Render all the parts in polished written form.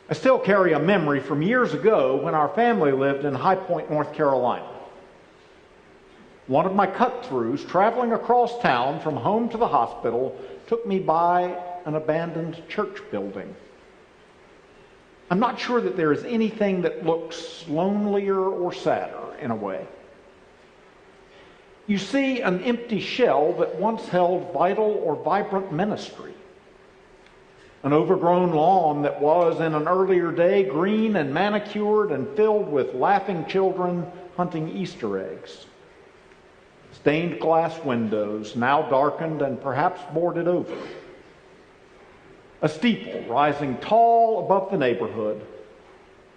I still carry a memory from years ago when our family lived in High Point, North Carolina. One of my cut-throughs, traveling across town from home to the hospital, took me by an abandoned church building. I'm not sure that there is anything that looks lonelier or sadder in a way. You see an empty shell that once held vital or vibrant ministry. An overgrown lawn that was, in an earlier day, green and manicured and filled with laughing children hunting Easter eggs. Stained glass windows, now darkened and perhaps boarded over. A steeple rising tall above the neighborhood.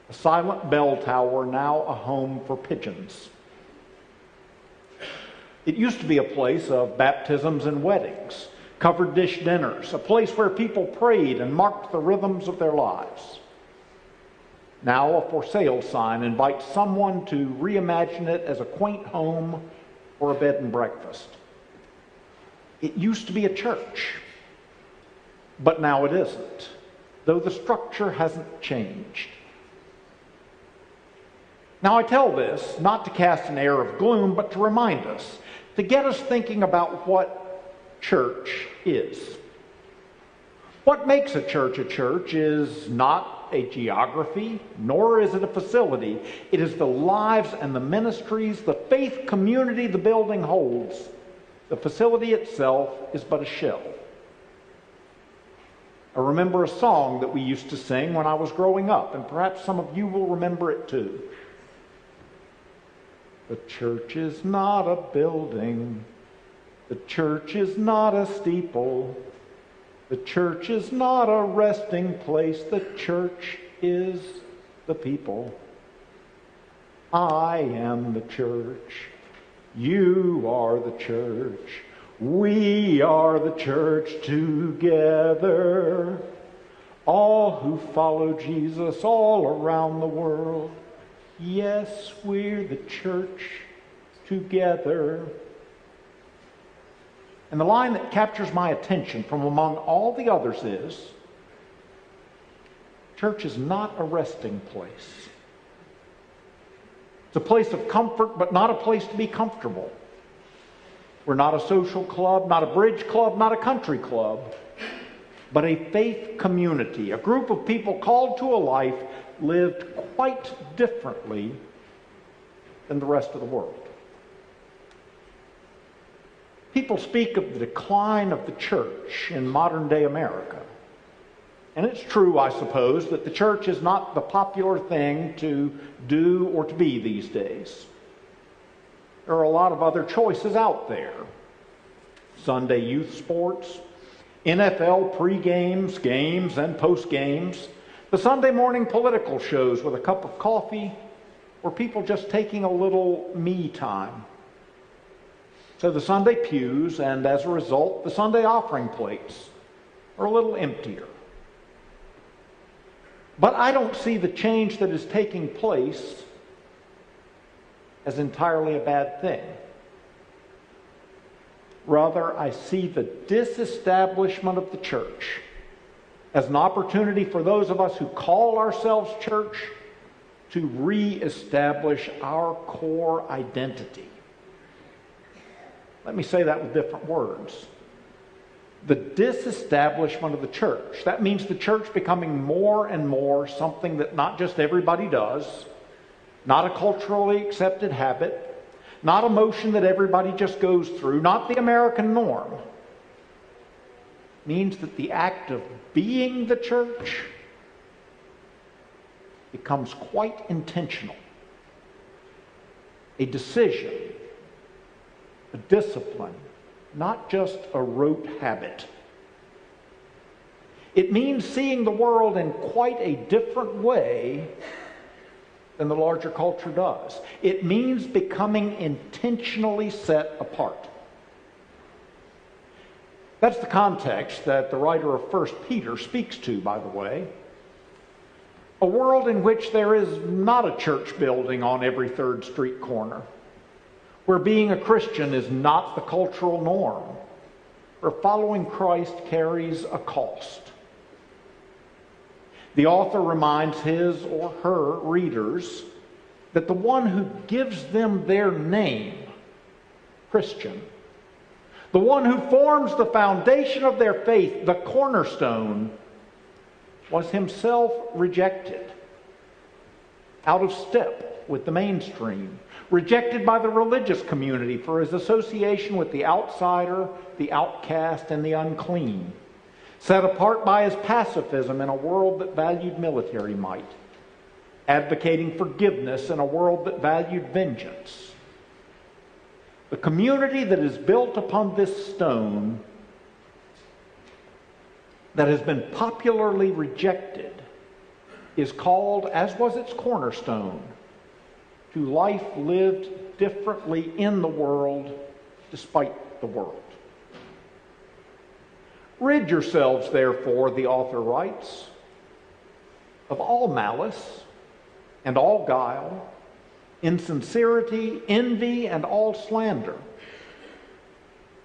A silent bell tower, now a home for pigeons. It used to be a place of baptisms and weddings, covered dish dinners, a place where people prayed and marked the rhythms of their lives. Now a for sale sign invites someone to reimagine it as a quaint home or a bed and breakfast. It used to be a church, but now it isn't, though the structure hasn't changed. Now I tell this not to cast an air of gloom, but to remind us, to get us thinking about what church is. What makes a church is not a geography, nor is it a facility. It is the lives and the ministries, the faith community the building holds. The facility itself is but a shell. I remember a song that we used to sing when I was growing up, and perhaps some of you will remember it too. The church is not a building. The church is not a steeple. The church is not a resting place. The church is the people. I am the church. You are the church. We are the church together. All who follow Jesus all around the world. Yes, we're the church together. And the line that captures my attention from among all the others is, church is not a resting place. It's a place of comfort, but not a place to be comfortable. We're not a social club, not a bridge club, not a country club, but a faith community, a group of people called to a life lived quite differently than the rest of the world. People speak of the decline of the church in modern-day America. And it's true, I suppose, that the church is not the popular thing to do or to be these days. There are a lot of other choices out there. Sunday youth sports, NFL pre-games, games, and post-games, the Sunday morning political shows with a cup of coffee, or people just taking a little me time. So the Sunday pews, and as a result, the Sunday offering plates are a little emptier. But I don't see the change that is taking place as entirely a bad thing. Rather, I see the disestablishment of the church as an opportunity for those of us who call ourselves church to reestablish our core identity. Let me say that with different words. The disestablishment of the church. That means the church becoming more and more something that not just everybody does, not a culturally accepted habit, not a motion that everybody just goes through, not the American norm. It means that the act of being the church becomes quite intentional. A decision, a discipline, not just a rote habit. It means seeing the world in quite a different way than the larger culture does. It means becoming intentionally set apart. That's the context that the writer of 1 Peter speaks to, by the way. A world in which there is not a church building on every third street corner, where being a Christian is not the cultural norm, where following Christ carries a cost. The author reminds his or her readers that the one who gives them their name, Christian, the one who forms the foundation of their faith, the cornerstone, was himself rejected, out of step with the mainstream, rejected by the religious community for his association with the outsider, the outcast, and the unclean, set apart by his pacifism in a world that valued military might, advocating forgiveness in a world that valued vengeance. The community that is built upon this stone, that has been popularly rejected, is called, as was its cornerstone, to life lived differently in the world despite the world. Rid yourselves, therefore, the author writes, of all malice and all guile, insincerity, envy, and all slander.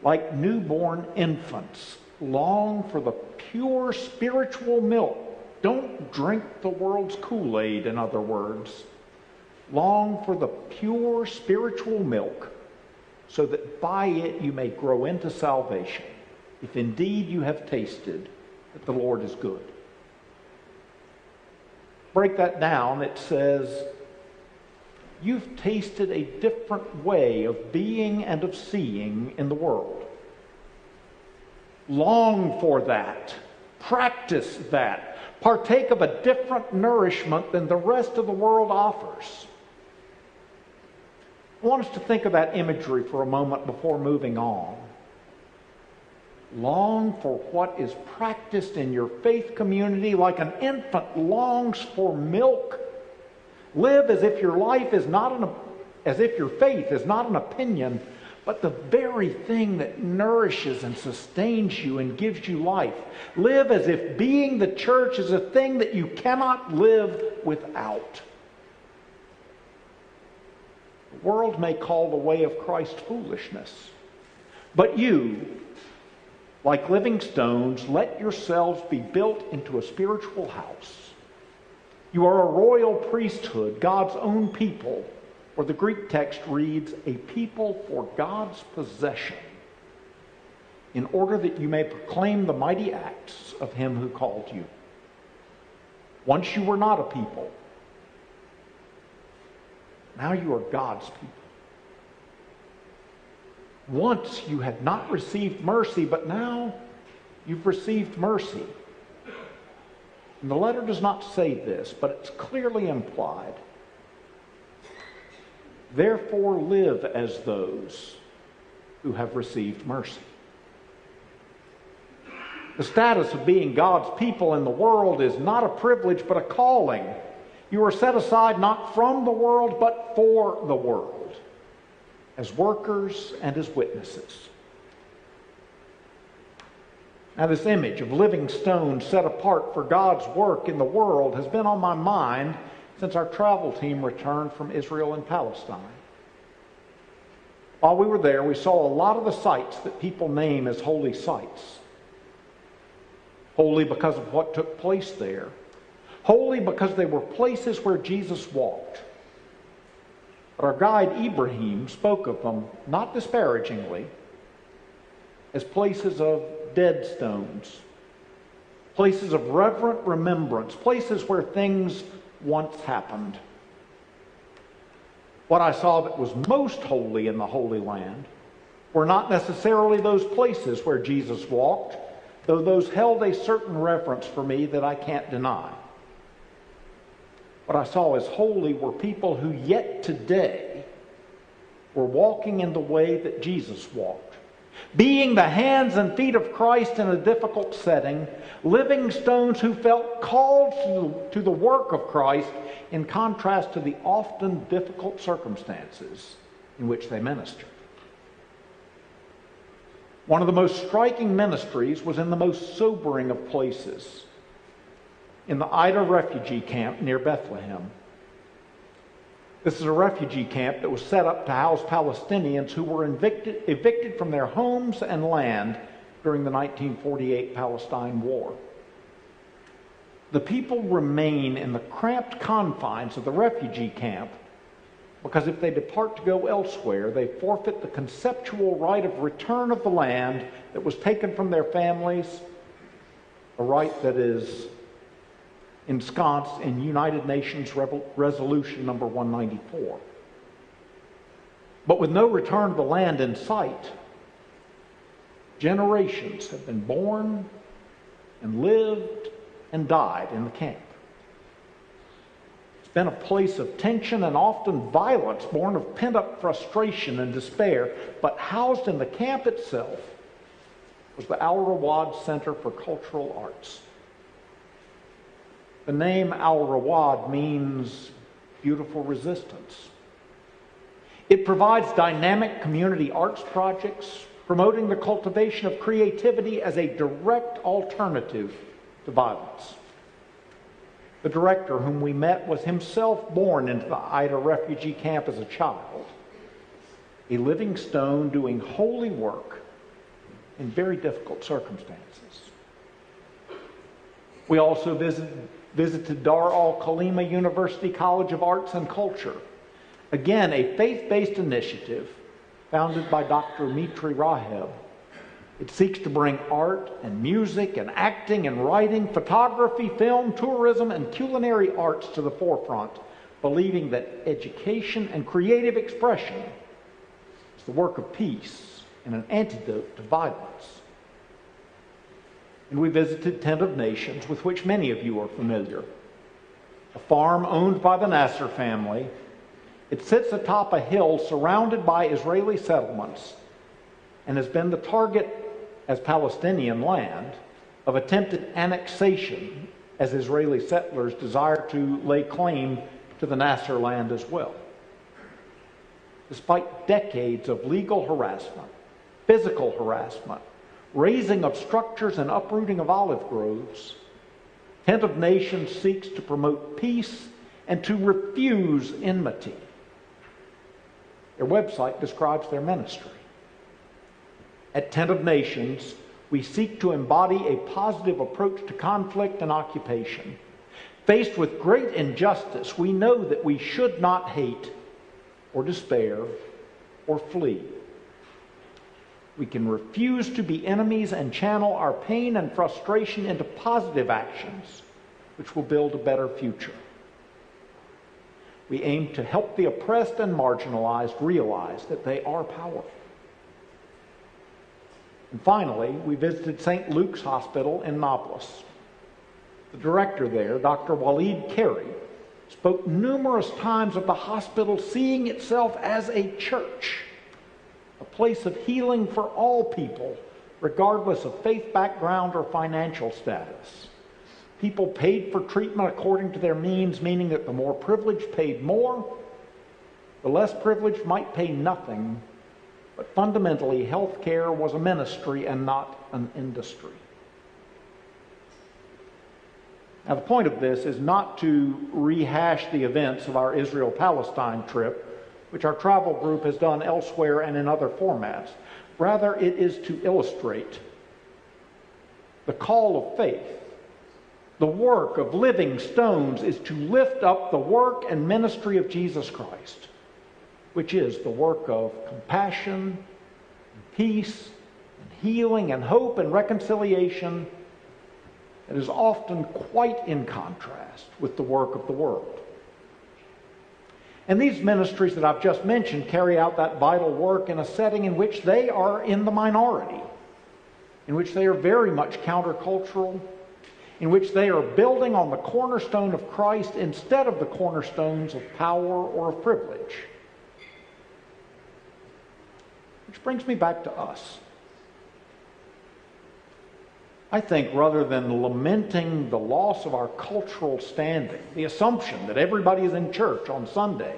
Like newborn infants, long for the pure spiritual milk. Don't drink the world's Kool-Aid, in other words. Long for the pure spiritual milk, so that by it you may grow into salvation, if indeed you have tasted that the Lord is good. Break that down, it says, you've tasted a different way of being and of seeing in the world. Long for that. Practice that. Partake of a different nourishment than the rest of the world offers. I want us to think of that imagery for a moment before moving on. Long for what is practiced in your faith community like an infant longs for milk. Live as if your life is not as if your faith is not an opinion, but the very thing that nourishes and sustains you and gives you life. Live as if being the church is a thing that you cannot live without. The world may call the way of Christ foolishness, but you, like living stones, let yourselves be built into a spiritual house. You are a royal priesthood, God's own people, or the Greek text reads, a people for God's possession, in order that you may proclaim the mighty acts of him who called you. Once you were not a people. Now you are God's people. Once you had not received mercy, but now you've received mercy. And the letter does not say this, but it's clearly implied. Therefore live as those who have received mercy. The status of being God's people in the world is not a privilege, but a calling. You are set aside not from the world, but for the world, as workers and as witnesses. Now, this image of living stones set apart for God's work in the world has been on my mind since our travel team returned from Israel and Palestine. While we were there, we saw a lot of the sites that people name as holy sites. Holy because of what took place there. Holy because they were places where Jesus walked. But our guide Ibrahim spoke of them, not disparagingly, as places of dead stones, places of reverent remembrance, places where things once happened. What I saw that was most holy in the Holy Land were not necessarily those places where Jesus walked, though those held a certain reverence for me that I can't deny. What I saw as holy were people who yet today were walking in the way that Jesus walked. Being the hands and feet of Christ in a difficult setting, living stones who felt called to the work of Christ in contrast to the often difficult circumstances in which they ministered. One of the most striking ministries was in the most sobering of places, in the Ida refugee camp near Bethlehem. This is a refugee camp that was set up to house Palestinians who were evicted from their homes and land during the 1948 Palestine War. The people remain in the cramped confines of the refugee camp because if they depart to go elsewhere, they forfeit the conceptual right of return of the land that was taken from their families, a right that is ensconced in United Nations Resolution number 194. But with no return of the land in sight, generations have been born and lived and died in the camp. It's been a place of tension and often violence, born of pent-up frustration and despair, but housed in the camp itself was the Al Rawad Center for Cultural Arts. The name Al Rawad means beautiful resistance. It provides dynamic community arts projects, promoting the cultivation of creativity as a direct alternative to violence. The director whom we met was himself born into the Ida refugee camp as a child, a living stone doing holy work in very difficult circumstances. We also visited Dar al-Khalima University College of Arts and Culture, again a faith-based initiative founded by Dr. Mitri Raheb. It seeks to bring art and music and acting and writing, photography, film, tourism, and culinary arts to the forefront, believing that education and creative expression is the work of peace and an antidote to violence. And we visited Tent of Nations, with which many of you are familiar. A farm owned by the Nasser family. It sits atop a hill surrounded by Israeli settlements and has been the target as Palestinian land of attempted annexation as Israeli settlers desire to lay claim to the Nasser land as well. Despite decades of legal harassment, physical harassment, razing of structures and uprooting of olive groves, Tent of Nations seeks to promote peace and to refuse enmity. Their website describes their ministry. At Tent of Nations, we seek to embody a positive approach to conflict and occupation. Faced with great injustice, we know that we should not hate or despair or flee. We can refuse to be enemies and channel our pain and frustration into positive actions, which will build a better future. We aim to help the oppressed and marginalized realize that they are powerful. And finally, we visited St. Luke's Hospital in Nablus. The director there, Dr. Walid Carey, spoke numerous times of the hospital seeing itself as a church, a place of healing for all people, regardless of faith background or financial status. People paid for treatment according to their means, meaning that the more privileged paid more, the less privileged might pay nothing. But fundamentally, health care was a ministry and not an industry. Now, the point of this is not to rehash the events of our Israel-Palestine trip, which our travel group has done elsewhere and in other formats. Rather, it is to illustrate the call of faith. The work of living stones is to lift up the work and ministry of Jesus Christ, which is the work of compassion, and peace, and healing, and hope, and reconciliation that is often quite in contrast with the work of the world. And these ministries that I've just mentioned carry out that vital work in a setting in which they are in the minority, in which they are very much countercultural, in which they are building on the cornerstone of Christ instead of the cornerstones of power or of privilege. Which brings me back to us. I think rather than lamenting the loss of our cultural standing, the assumption that everybody is in church on Sunday,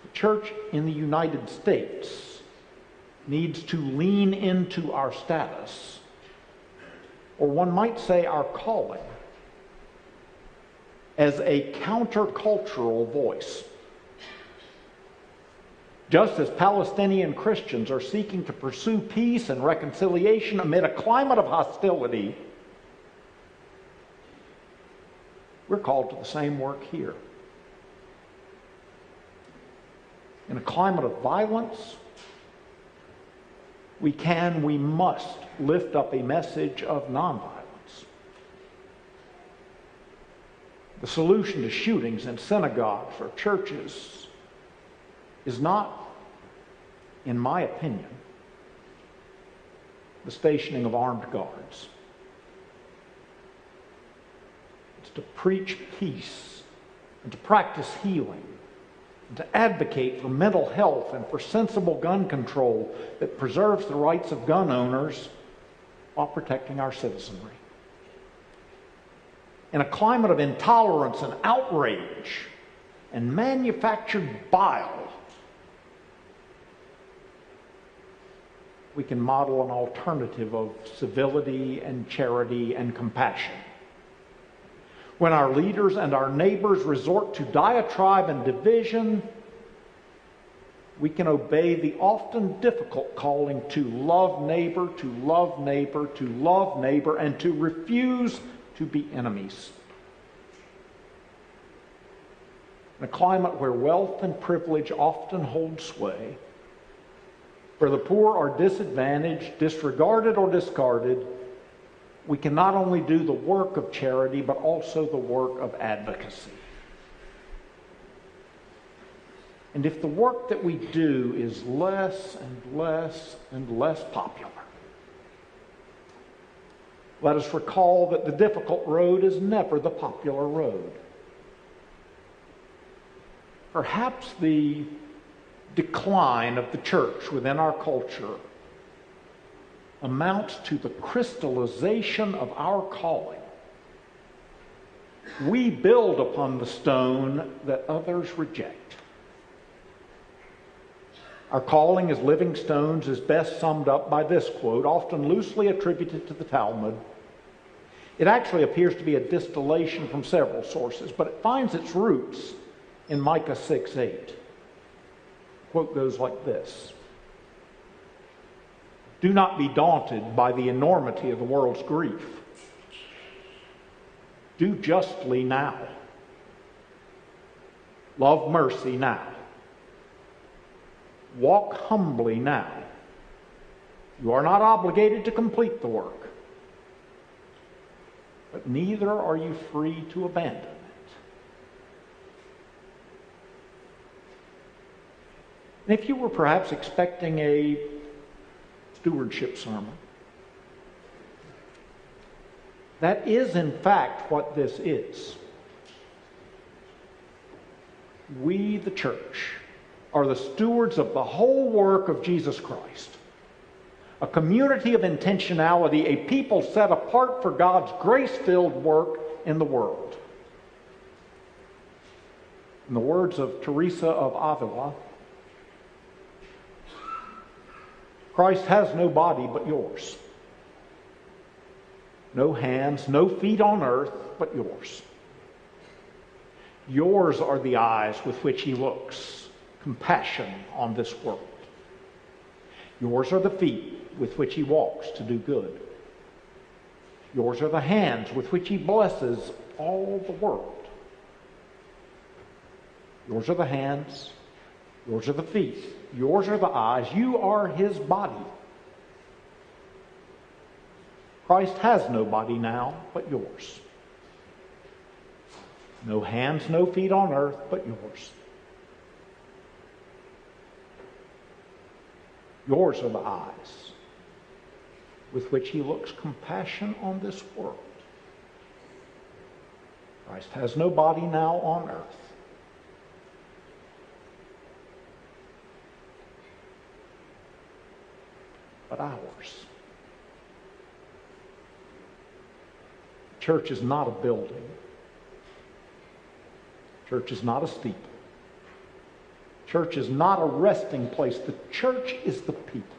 the church in the United States needs to lean into our status, or one might say our calling, as a countercultural voice. Just as Palestinian Christians are seeking to pursue peace and reconciliation amid a climate of hostility, We're called to the same work here. In a climate of violence, we must lift up a message of nonviolence. The solution to shootings in synagogues or churches is not, in my opinion, the stationing of armed guards. It's to preach peace and to practice healing and to advocate for mental health and for sensible gun control that preserves the rights of gun owners while protecting our citizenry. In a climate of intolerance and outrage and manufactured bile, we can model an alternative of civility and charity and compassion. When our leaders and our neighbors resort to diatribe and division, we can obey the often difficult calling to love neighbor, to love neighbor, to love neighbor, and to refuse to be enemies. In a climate where wealth and privilege often hold sway, where the poor are disadvantaged, disregarded, or discarded, we can not only do the work of charity, but also the work of advocacy. And if the work that we do is less and less and less popular, let us recall that the difficult road is never the popular road. Perhaps the decline of the church within our culture amounts to the crystallization of our calling. We build upon the stone that others reject. Our calling as living stones is best summed up by this quote, often loosely attributed to the Talmud. It actually appears to be a distillation from several sources, but it finds its roots in Micah 6:8. The quote goes like this: "Do not be daunted by the enormity of the world's grief. Do justly now. Love mercy now. Walk humbly now. You are not obligated to complete the work, but neither are you free to abandon it." And if you were perhaps expecting a stewardship sermon, that is in fact what this is. We, the church, are the stewards of the whole work of Jesus Christ. A community of intentionality, a people set apart for God's grace-filled work in the world. In the words of Teresa of Avila, Christ has no body but yours. No hands, no feet on earth but yours. Yours are the eyes with which he looks compassion on this world. Yours are the feet with which he walks to do good. Yours are the hands with which he blesses all the world. Yours are the hands. Yours are the feet. Yours are the eyes. You are his body. Christ has no body now but yours. No hands, no feet on earth but yours. Yours are the eyes with which he looks compassion on this world. Christ has no body now on earth. But ours. Church is not a building. Church is not a steeple. Church is not a resting place. The church is the people.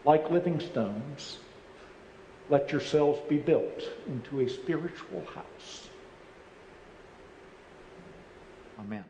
Like living stones, let yourselves be built into a spiritual house. Amen.